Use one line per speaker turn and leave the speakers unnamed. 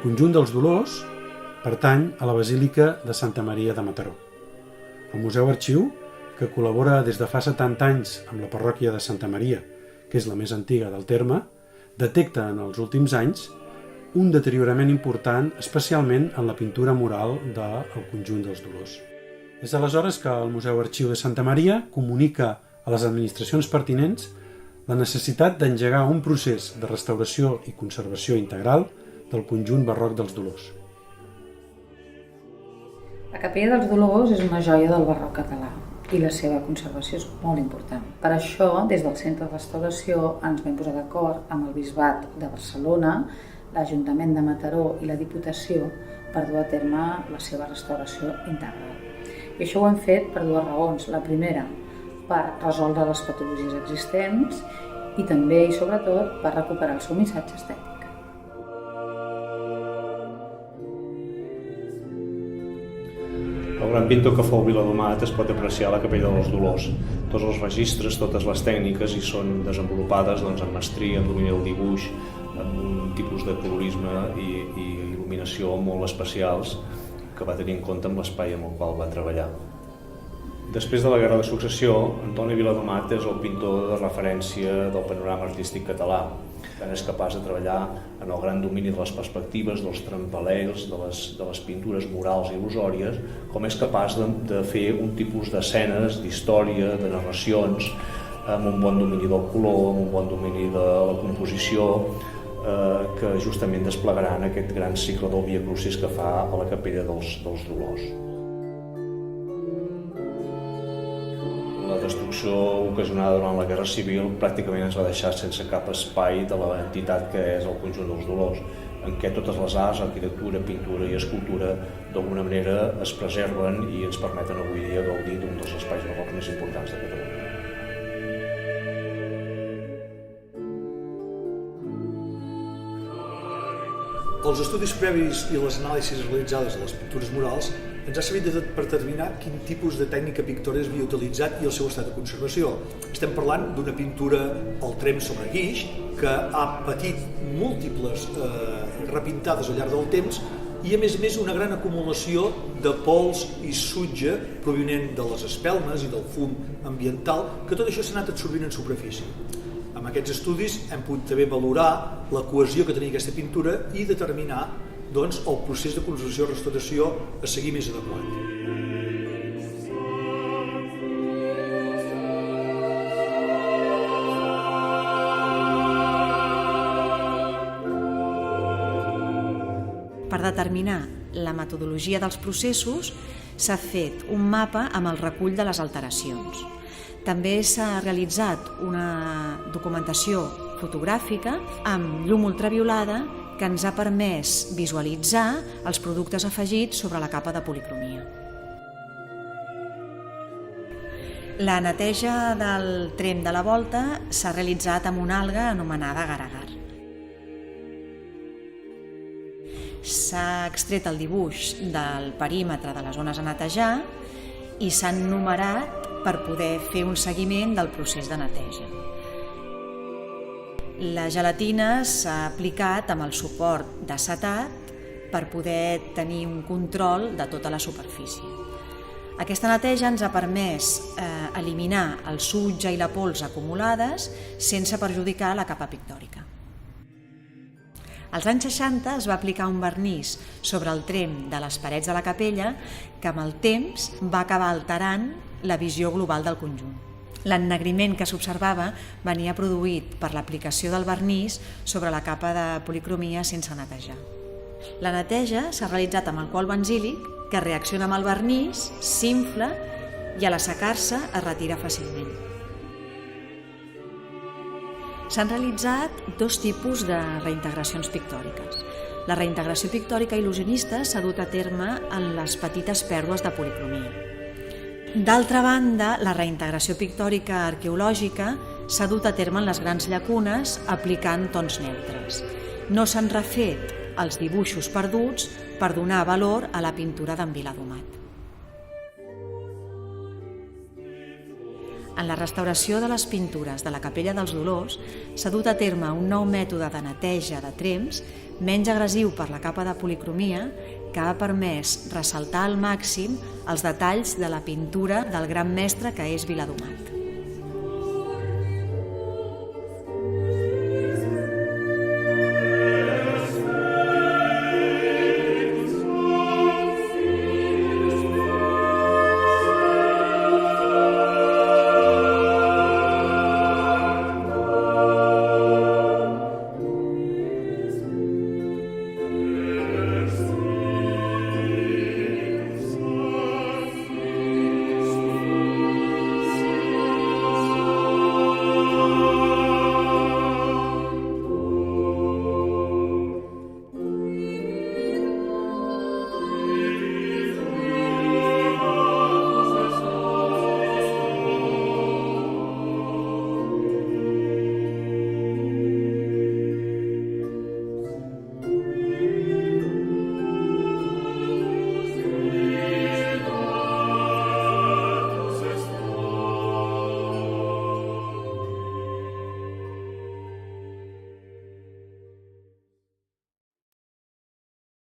El conjunt dels Dolors pertany a la Basílica de Santa Maria de Mataró. El Museu Arxiu, que col·labora des de fa 70 anys amb la parròquia de Santa Maria, que és la més antiga del terme, detecta en els últims anys un deteriorament important, especialment en la pintura mural del conjunt dels Dolors. És aleshores que el Museu Arxiu de Santa Maria comunica a les administracions pertinents la necessitat d'engegar un procés de restauració i conservació integral del conjunt barroc dels Dolors.
La Capella dels Dolors és una joia del barroc català i la seva conservació és molt important. Per això, des del Centre de Restauració ens vam posar d'acord amb el Bisbat de Barcelona, l'Ajuntament de Mataró i la Diputació per dur a terme la seva restauració integral. I això ho hem fet per dues raons. La primera, per resoldre les patologies existents i també i sobretot per recuperar el seu missatge estètic.
El gran pintor que fou Viladomat es pot apreciar a la Capella dels Dolors. Tots els registres, totes les tècniques hi són desenvolupades amb mestria, amb domini del dibuix, amb un tipus de colorisme i il·luminació molt especials que va tenir en compte amb l'espai amb el qual va treballar. Després de la Guerra de Successió, Antoni Viladomat és el pintor de referència del panorama artístic català. És capaç de treballar en el gran domini de les perspectives, dels trampalers, de les pintures murals i il·lusòries, com és capaç de fer un tipus d'escenes, d'història, de narracions, amb un bon domini del color, amb un bon domini de la composició, que justament desplegaran aquest gran cicle del Via Crucis que fa a la Capella dels Dolors. La destrucció ocasionada durant la Guerra Civil pràcticament ens va deixar sense cap espai de l'entitat que és el conjunt dels Dolors, en què totes les arts, arquitectura, pintura i escultura d'alguna manera es preserven i ens permeten avui dia gaudir d'un dels espais barrocs més importants de Catalunya.
Els estudis previs i les anàlisis realitzades a les pintures murals ens ha servit per determinar quin tipus de tècnica pictòrica havia utilitzat i el seu estat de conservació. Estem parlant d'una pintura al tremp sobre guix que ha patit múltiples repintades al llarg del temps i a més una gran acumulació de pols i sutge provinent de les espelmes i del fum ambiental, que tot això s'ha anat absorbint en superfície. Amb aquests estudis hem pogut també valorar la cohesió que tenia aquesta pintura i determinar el procés de conservació i restauració a seguir més adequat.
Per determinar la metodologia dels processos s'ha fet un mapa amb el recull de les alteracions. També s'ha realitzat una documentació fotogràfica amb llum ultraviolada que ens ha permès visualitzar els productes afegits sobre la capa de policromia. La neteja del tremp de la volta s'ha realitzat amb una alga anomenada agar-agar. S'ha extret el dibuix del perímetre de les zones a netejar i s'han numerat per poder fer un seguiment del procés de neteja. La gelatina s'ha aplicat amb el suport d'acetat per poder tenir un control de tota la superfície. Aquesta neteja ens ha permès eliminar el sutge i la pols acumulades sense perjudicar la capa pictòrica. Als anys 60 es va aplicar un vernís sobre el tremp de les parets de la capella que amb el temps va acabar alterant la visió global del conjunt. L'ennegriment que s'observava venia produït per l'aplicació del vernís sobre la capa de policromia sense netejar. La neteja s'ha realitzat amb alcohol benzílic que reacciona amb el vernís, s'infla i a l'assecar-se es retira fàcilment. S'han realitzat dos tipus de reintegracions pictòriques. La reintegració pictòrica il·lusionista s'ha dut a terme en les petites pèrdues de policromia. D'altra banda, la reintegració pictòrica arqueològica s'ha dut a terme en les grans llacunes aplicant tons neutres. No s'han refet els dibuixos perduts per donar valor a la pintura d'en Viladomat. En la restauració de les pintures de la Capella dels Dolors s'ha dut a terme un nou mètode de neteja de tremps menys agressiu per la capa de policromia que ha permès ressaltar al màxim els detalls de la pintura del gran mestre que és Viladomat.